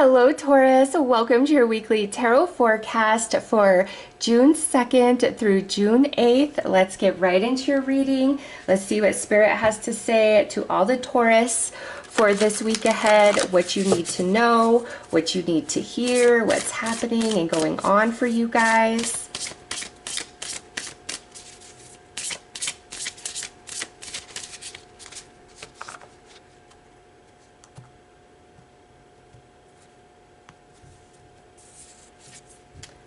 Hello, Taurus. Welcome to your weekly tarot forecast for June 2nd through June 8th. Let's get right into your reading. Let's see what Spirit has to say to all the Taurus for this week ahead, what you need to know, what you need to hear, what's happening and going on for you guys.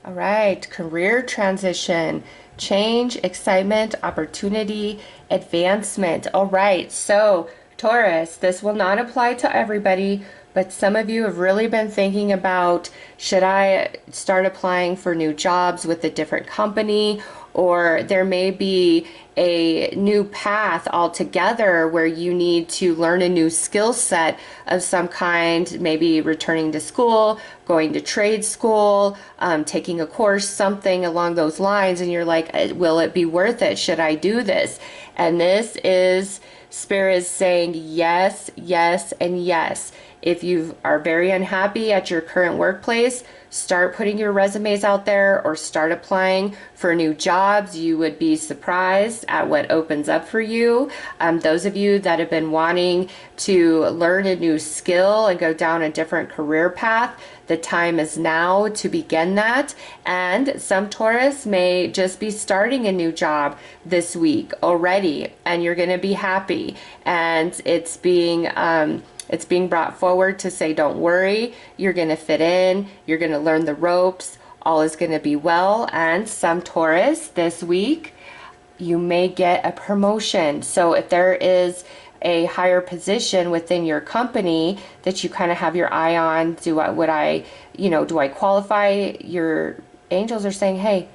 All right, career transition, change, excitement, opportunity, advancement. All right, so Taurus, this will not apply to everybody, but some of you have really been thinking about, should I start applying for new jobs with a different company? Or there may be a new path altogether where you need to learn a new skill set of some kind, maybe returning to school, going to trade school, taking a course, something along those lines, and you're like, will it be worth it? Should I do this? And this is Spirit is saying yes, yes, and yes. If you are very unhappy at your current workplace, start putting your resumes out there or start applying for new jobs. You would be surprised at what opens up for you. Those of you that have been wanting to learn a new skill and go down a different career path, the time is now to begin that. And some Taurus may just be starting a new job this week already, and you're going to be happy. And it's being brought forward to say, don't worry, you're going to fit in, you're going to learn the ropes, all is going to be well. And some Taurus this week, you may get a promotion. So if there is a higher position within your company that you kind of have your eye on, do I qualify? Your angels are saying, hey,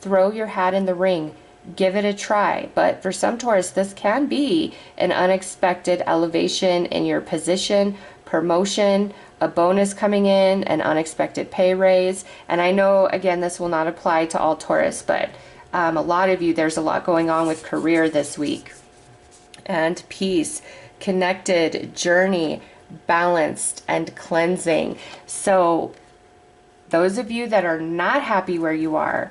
throw your hat in the ring. Give it a try. But for some Taurus, this can be an unexpected elevation in your position, promotion, a bonus coming in, an unexpected pay raise. And I know, again, this will not apply to all Taurus, but a lot of you, there's a lot going on with career this week. And peace, connected, journey, balanced, and cleansing. So those of you that are not happy where you are,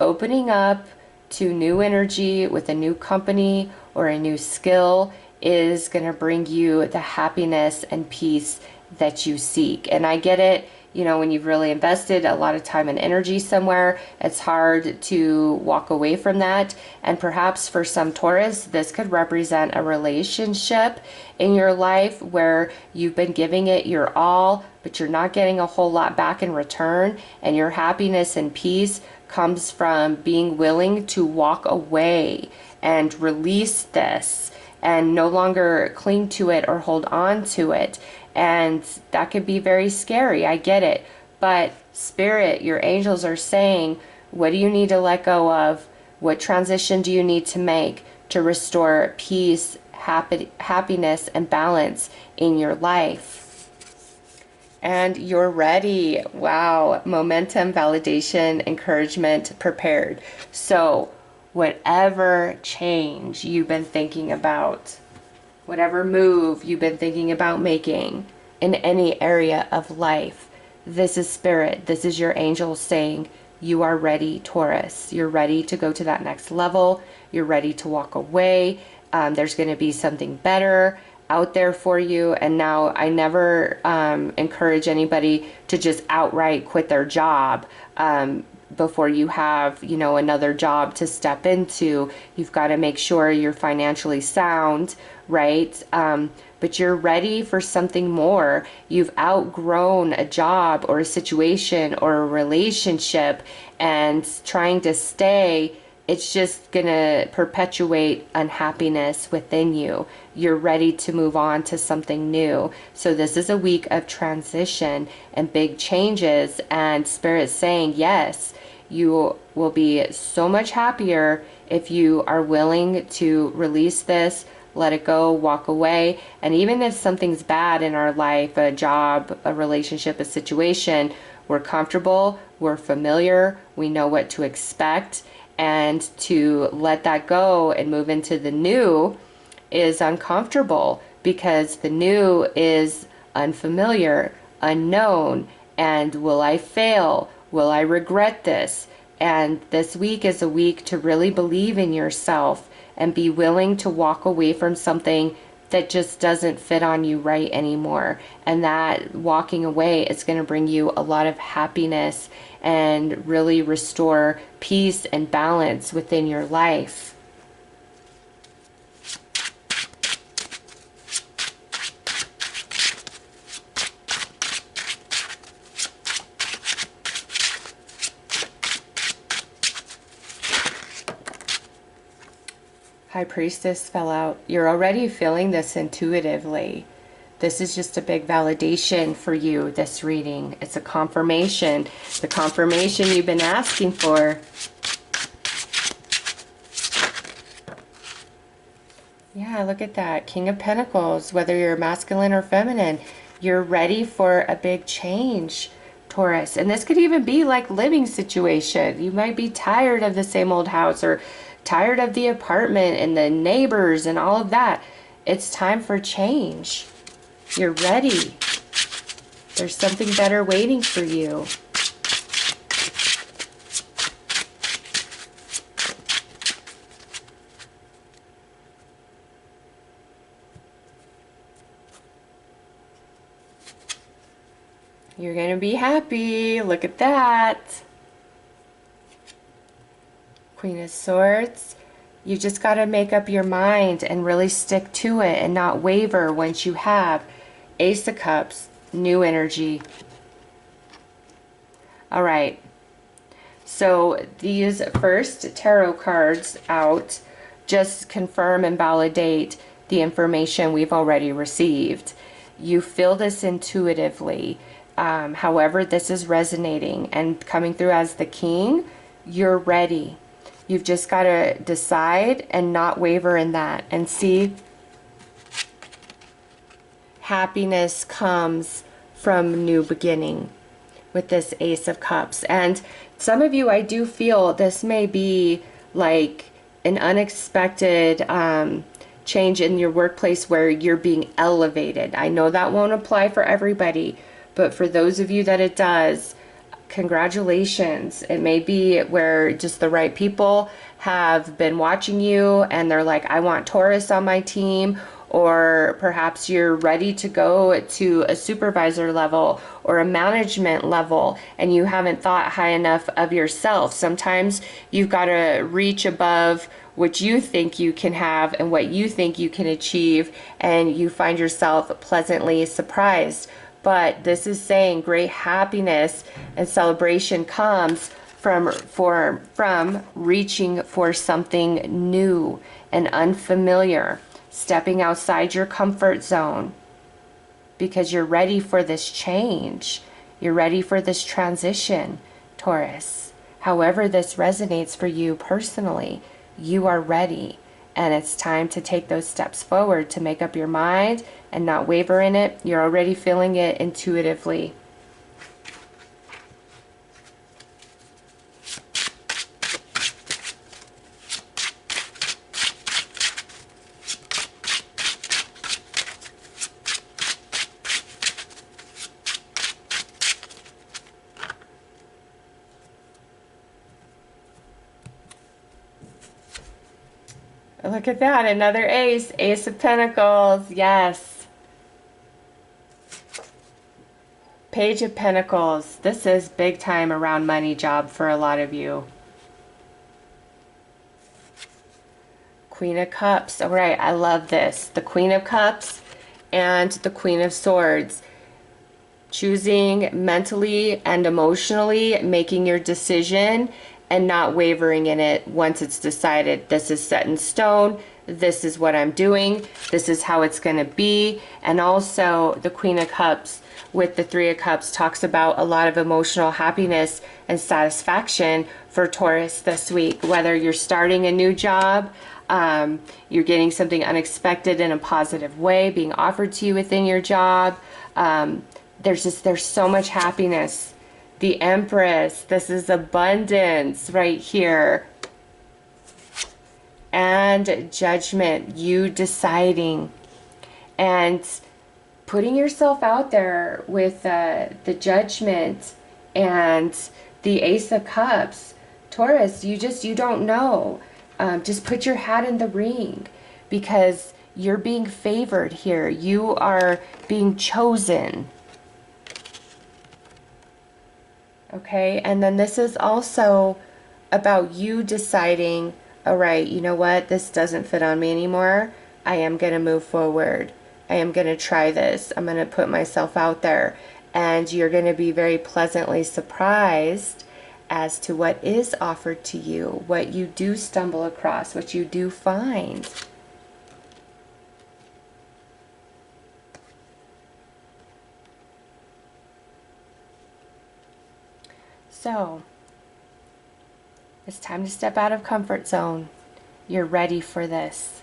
opening up to new energy with a new company or a new skill is going to bring you the happiness and peace that you seek. And I get it, when you've really invested a lot of time and energy somewhere, it's hard to walk away from that. And perhaps for some Taurus, this could represent a relationship in your life where you've been giving it your all, but you're not getting a whole lot back in return. And your happiness and peace comes from being willing to walk away and release this and no longer cling to it or hold on to it. And that could be very scary. I get it. But Spirit, your angels are saying, what do you need to let go of? What transition do you need to make to restore peace, happiness, and balance in your life? And you're ready. Wow. Momentum, validation, encouragement, prepared. So whatever change you've been thinking about, whatever move you've been thinking about making in any area of life, this is Spirit. This is your angel saying, you are ready, Taurus. You're ready to go to that next level. You're ready to walk away. There's going to be something better out there for you. And now I never encourage anybody to just outright quit their job before you have, another job to step into. You've got to make sure you're financially sound, right? But you're ready for something more. You've outgrown a job or a situation or a relationship, and trying to stay, it's just going to perpetuate unhappiness within you. You're ready to move on to something new. So this is a week of transition and big changes, and Spirit's saying, yes, you will be so much happier if you are willing to release this, let it go, walk away. And even if something's bad in our life, a job, a relationship, a situation, we're comfortable, we're familiar, we know what to expect. And to let that go and move into the new is uncomfortable because the new is unfamiliar, unknown, and will I fail? Will I regret this? And this week is a week to really believe in yourself and be willing to walk away from something that just doesn't fit on you right anymore. And that walking away is going to bring you a lot of happiness and really restore peace and balance within your life. High Priestess fell out. You're already feeling this intuitively. This is just a big validation for you, this reading. It's a confirmation, the confirmation you've been asking for. Yeah, look at that. King of Pentacles, whether you're masculine or feminine, you're ready for a big change, Taurus. And this could even be like living situation. You might be tired of the same old house or tired of the apartment and the neighbors and all of that. It's time for change. You're ready. There's something better waiting for you. You're going to be happy. Look at that. Queen of Swords. You just got to make up your mind and really stick to it and not waver once you have. Ace of Cups, new energy. All right. So these first tarot cards out just confirm and validate the information we've already received. You feel this intuitively. However, this is resonating and coming through as the King. You're ready. You've just got to decide and not waver in that. And see, happiness comes from new beginning with this Ace of Cups. And some of you, I do feel this may be like an unexpected change in your workplace where you're being elevated. I know that won't apply for everybody, but for those of you that it does, congratulations. It may be where just the right people have been watching you and they're like, I want Taurus on my team. Or perhaps you're ready to go to a supervisor level or a management level and you haven't thought high enough of yourself. Sometimes you've got to reach above what you think you can have and what you think you can achieve, and you find yourself pleasantly surprised. But this is saying great happiness and celebration comes from reaching for something new and unfamiliar, stepping outside your comfort zone, because you're ready for this change. You're ready for this transition, Taurus. However this resonates for you personally, you are ready. And it's time to take those steps forward, to make up your mind and not waver in it. You're already feeling it intuitively. Look at that, another ace, Ace of Pentacles, yes. Page of Pentacles, this is big time around money job for a lot of you. Queen of Cups, all right, I love this. The Queen of Cups and the Queen of Swords. Choosing mentally and emotionally, making your decision and not wavering in it once it's decided. This is set in stone. This is what I'm doing. This is how it's going to be. And also the Queen of Cups with the Three of Cups talks about a lot of emotional happiness and satisfaction for Taurus this week. Whether you're starting a new job, you're getting something unexpected in a positive way being offered to you within your job. There's so much happiness. The Empress, this is abundance right here. And Judgment, you deciding and putting yourself out there with the Judgment and the Ace of Cups. Taurus, you don't know. Just put your hat in the ring, because you're being favored here. You are being chosen. Okay, and then this is also about you deciding, all right, you know what, this doesn't fit on me anymore. I am going to move forward. I am going to try this. I'm going to put myself out there. And you're going to be very pleasantly surprised as to what is offered to you, what you do stumble across, what you do find. So, it's time to step out of comfort zone. You're ready for this.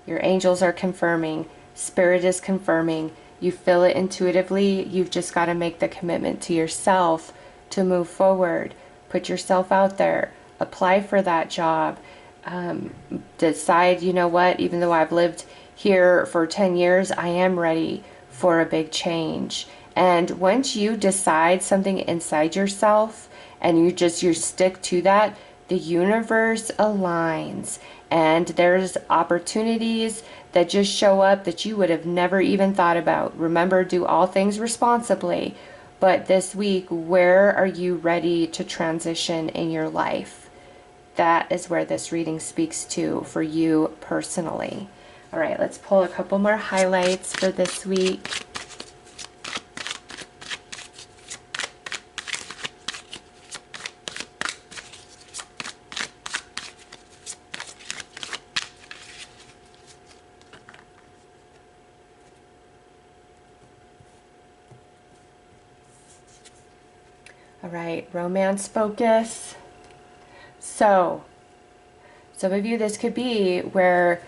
Your angels are confirming. Spirit is confirming. You feel it intuitively. You've just got to make the commitment to yourself to move forward. Put yourself out there. Apply for that job. Decide, you know what, even though I've lived here for 10 years, I am ready for a big change. And once you decide something inside yourself and you stick to that, the universe aligns, and there's opportunities that just show up that you would have never even thought about. Remember, do all things responsibly. But this week, where are you ready to transition in your life? That is where this reading speaks to for you personally. All right, let's pull a couple more highlights for this week. All right, romance focus. So, some of you, this could be where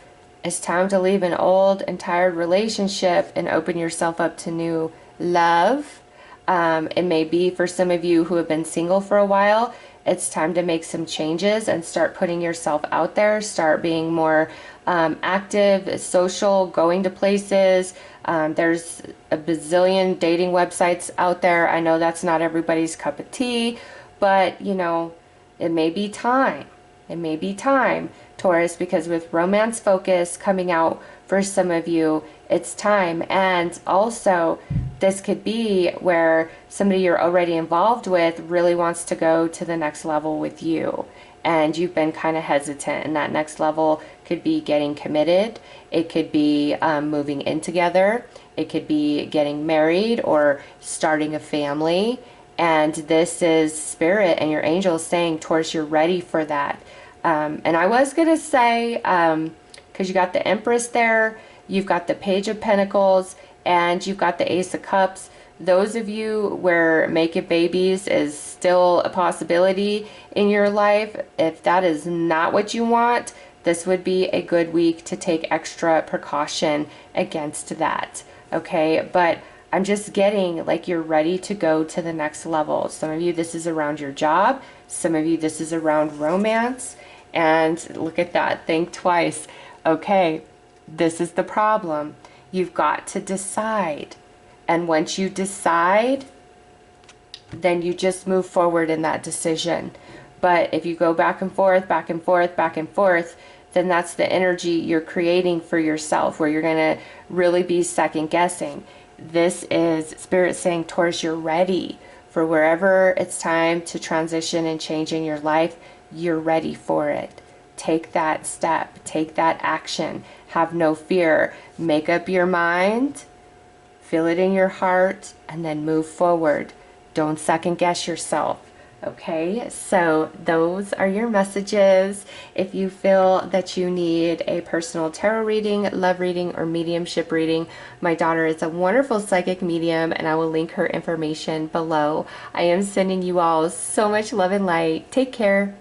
it's time to leave an old and tired relationship and open yourself up to new love. It may be for some of you who have been single for a while, it's time to make some changes and start putting yourself out there, start being more active, social, going to places. There's a bazillion dating websites out there. I know that's not everybody's cup of tea, but you know, it may be time. It may be time, Taurus, because with romance focus coming out for some of you, it's time. And also, this could be where somebody you're already involved with really wants to go to the next level with you, and you've been kind of hesitant. And that next level could be getting committed. It could be moving in together. It could be getting married or starting a family. And this is Spirit and your angels saying, Taurus, you're ready for that. And I was going to say, because you got the Empress there, you've got the Page of Pentacles, and you've got the Ace of Cups. Those of you where making babies is still a possibility in your life, if that is not what you want, this would be a good week to take extra precaution against that. Okay, but I'm just getting like you're ready to go to the next level. Some of you, this is around your job. Some of you, this is around romance. And look at that. Think twice. Okay, this is the problem. You've got to decide. And once you decide, then you just move forward in that decision. But if you go back and forth, back and forth, back and forth, then that's the energy you're creating for yourself, where you're going to really be second guessing. This is Spirit saying, Taurus, you're ready for wherever it's time to transition and change in your life. You're ready for it. Take that step. Take that action. Have no fear. Make up your mind. Feel it in your heart, and then move forward. Don't second guess yourself. Okay, so those are your messages. If you feel that you need a personal tarot reading, love reading, or mediumship reading, my daughter is a wonderful psychic medium, and I will link her information below. I am sending you all so much love and light. Take care.